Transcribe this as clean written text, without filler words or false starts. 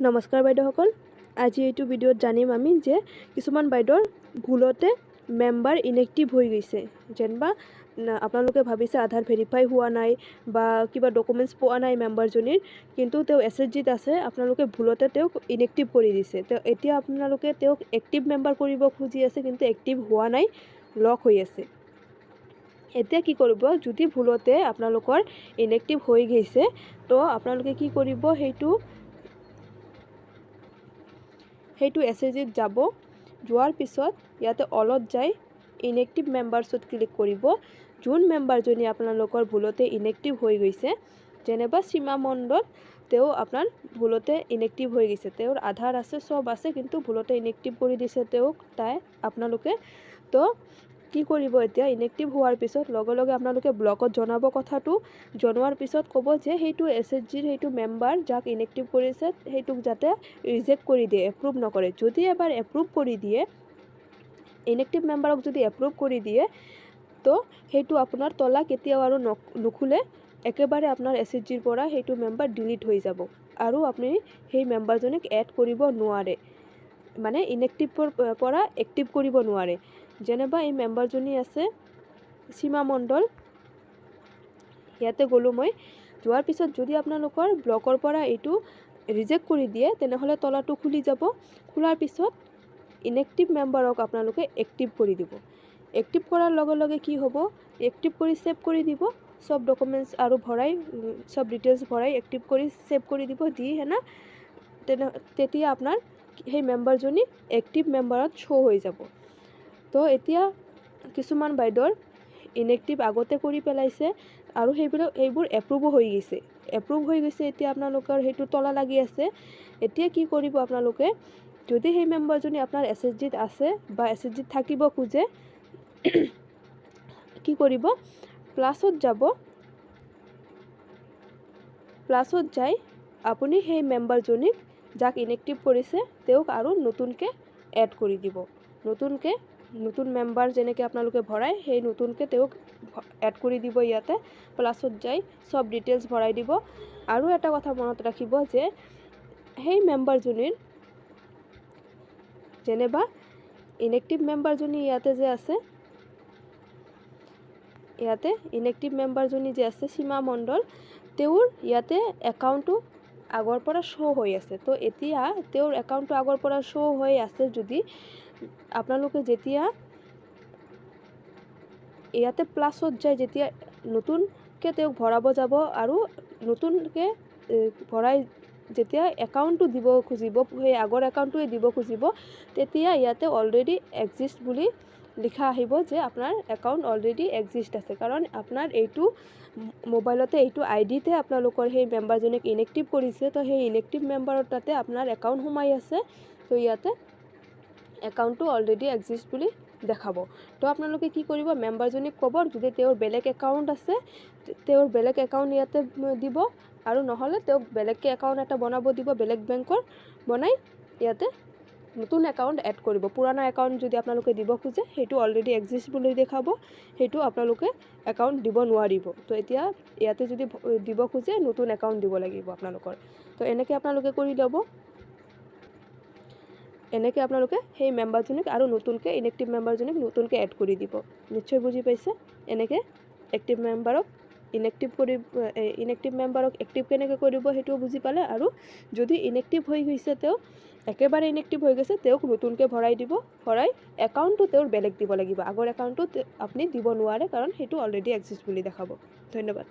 নমস্কাৰ বাইদেউসকল, আজি এইটো ভিডিঅ'ত জানিম আমি যে কিছুমান বাইদেউৰ ভুলতে মেম্বাৰ ইনএক্টিভ হৈ গৈছে। যেনিবা আপোনালোকে ভাবিছে আধাৰ ভেৰিফাই হোৱা নাই বা কিবা ডকুমেণ্টছ পোৱা নাই মেম্বাৰজনীৰ, কিন্তু তেওঁ SHGত আছে, আপোনালোকে ভুলতে তেওঁক ইনএক্টিভ কৰি দিছে। এতিয়া আপোনালোকে তেওঁক এক্টিভ মেম্বাৰ কৰিব খুজি আছে, কিন্তু এক্টিভ হোৱা নাই, লক হৈ আছে। এতিয়া কি কৰিব, যদি ভুলতে আপোনালোকৰ ইনএক্টিভ হৈ গৈছে, তো আপোনালোকে কি কৰিব, সেইটো SHGত যাব। যোৱাৰ পিছত ইয়াতে অলত যাই ইনএক্টিভ মেম্বাৰ্ছত ক্লিক কৰিব। যোন মেম্বাৰজনী আপোনালোকৰ ভুলতে ইনএক্টিভ হৈ গৈছে, যেনিবা সীমা মণ্ডল, তেওঁ আপোনাৰ ভুলতে ইনএক্টিভ হৈ গৈছে, তেওঁৰ আধাৰ আছে, চব আছে, কিন্তু ভুলতে ইনএক্টিভ কৰি দিছে তেওঁক আপোনালোকে। তো কি কৰিব, এতিয়া ইনএক্টিভ হোৱাৰ পিছত লগে লগে আপোনালোকে ব্লকত জনাব। কথাটো জনোৱাৰ পিছত ক'ব যে সেইটো SHGৰ সেইটো মেম্বাৰ যাক ইনএক্টিভ কৰিছে সেইটোক যাতে ৰিজেক্ট কৰি দিয়ে, এপ্ৰুভ নকৰে। যদি এবাৰ এপ্ৰুভ কৰি দিয়ে, ইনএক্টিভ মেম্বাৰক যদি এপ্ৰুভ কৰি দিয়ে, তো সেইটো আপোনাৰ তলা কেতিয়াও আৰু নুখুলে, একেবাৰে আপোনাৰ SHGৰ পৰা সেইটো মেম্বাৰ ডিলিট হৈ যাব আৰু আপুনি সেই মেম্বাৰজনীক এড কৰিব নোৱাৰে, মানে ইনএক্টিভৰ পৰা এক্টিভ কৰিব নোৱাৰে। যেনিবা এই মেম্বাৰজনী আছে সীমা মণ্ডল, ইয়াতে গ'লোঁ মই। যোৱাৰ পিছত যদি আপোনালোকৰ ব্লকৰ পৰা এইটো ৰিজেক্ট কৰি দিয়ে, তেনেহ'লে তলাটো খুলি যাব। খোলাৰ পিছত ইনএক্টিভ মেম্বাৰক আপোনালোকে এক্টিভ কৰি দিব। এক্টিভ কৰাৰ লগে লগে কি হ'ব, এক্টিভ কৰি ছেভ কৰি দিব, চব ডকুমেণ্টছ আৰু ভৰাই, চব ডিটেইলছ ভৰাই এক্টিভ কৰি ছেভ কৰি দিব, দি তেতিয়া আপোনাৰ সেই মেম্বাৰজনী এক্টিভ মেম্বাৰত শ্ব' হৈ যাব। তো এতিয়া কিছুমান বাইদেউৰ ইনএক্টিভ আগতে কৰি পেলাইছে আৰু সেইবোৰ এপ্ৰুভো হৈ গৈছে। এতিয়া আপোনালোকৰ সেইটো তলা লাগি আছে। এতিয়া কি কৰিব আপোনালোকে, যদি সেই মেম্বাৰজনী আপোনাৰ SHGত আছে বা SHGত থাকিব খোজে, কি কৰিব, প্লাছত যাব। প্লাছত যাই আপুনি সেই মেম্বাৰজনীক যাক ইনএক্টিভ কৰিছে তেওঁক আৰু নতুনকৈ এড কৰি দিব। নতুন মেম্বাৰ যেনেকৈ আপোনালোকে ভৰাই, সেই নতুনকৈ তেওঁক এড কৰি দিব। ইয়াতে প্লাছত যাই চব ডিটেইলছ ভৰাই দিব। আৰু এটা কথা মনত ৰাখিব যে সেই মেম্বাৰজনীৰ, যেনিবা ইনএক্টিভ মেম্বাৰজনী ইয়াতে যে আছে, ইয়াতে ইনএক্টিভ মেম্বাৰজনী যে আছে সীমা মণ্ডল, তেওঁৰ ইয়াতে একাউণ্টটো আগৰ পৰা শ্ব' হৈ আছে। তো এতিয়া তেওঁৰ একাউণ্টটো আগৰ পৰা শ্ব' হৈ আছে যদি আপোনালোকে যেতিয়া ইয়াতে প্লাছত যায়, যেতিয়া নতুনকৈ তেওঁক ভৰাব যাব আৰু নতুনকৈ ভৰাই যেতিয়া একাউণ্টটো দিব খুজিব, সেই আগৰ একাউণ্টটোৱে দিব খুজিব, তেতিয়া ইয়াতে অলৰেডি এক্সিষ্ট বুলি লিখা আহিব যে আপোনাৰ একাউণ্ট অলৰেডি এক্সিষ্ট আছে। কাৰণ আপোনাৰ এইটো মোবাইলতে এইটো আইডিতে আপোনালোকৰ সেই মেম্বাৰজনীক ইনএক্টিভ কৰিছে। তো সেই ইনএক্টিভ মেম্বাৰৰ তাতে আপোনাৰ একাউণ্ট সোমাই আছে। তো ইয়াতে একাউণ্টটো অলৰেডি এক্সিষ্ট বুলি দেখাব। তো আপোনালোকে কি কৰিব, মেম্বাৰজনীক ক'ব যদি তেওঁৰ বেলেগ একাউণ্ট আছে, তেওঁৰ বেলেগ একাউণ্ট ইয়াতে দিব, আৰু নহ'লে তেওঁক বেলেগকৈ একাউণ্ট এটা বনাব দিব, বেলেগ বেংকৰ বনাই ইয়াতে নতুন একাউণ্ট এড কৰিব। পুৰণা একাউণ্ট যদি আপোনালোকে দিব খোজে, সেইটো অলৰেডি এক্সিষ্ট বুলি দেখাব, সেইটো আপোনালোকে একাউণ্ট দিব নোৱাৰিব। তো এতিয়া ইয়াতে যদি দিব খোজে, নতুন একাউণ্ট দিব লাগিব আপোনালোকৰ। তো এনেকৈ আপোনালোকে কৰি ল'ব। এনেকৈ আপোনালোকে সেই মেম্বাৰজনীক আৰু নতুনকৈ ইনএক্টিভ মেম্বাৰজনীক নতুনকৈ এড কৰি দিব। নিশ্চয় বুজি পাইছে। এনেকৈ এক্টিভ মেম্বাৰক ইনএক্টিভ মেম্বাৰক এক্টিভ কেনেকৈ কৰিব সেইটোও বুজি পালে। আৰু যদি ইনএক্টিভ হৈ গৈছে, তেওঁ একেবাৰে ইনএক্টিভ হৈ গৈছে, তেওঁক নতুনকৈ ভৰাই দিব। ভৰাই একাউণ্টটো তেওঁৰ বেলেগ দিব লাগিব, আগৰ একাউণ্টটো আপুনি দিব নোৱাৰে, কাৰণ সেইটো অলৰেডি এক্সিষ্ট বুলি দেখাব। ধন্যবাদ।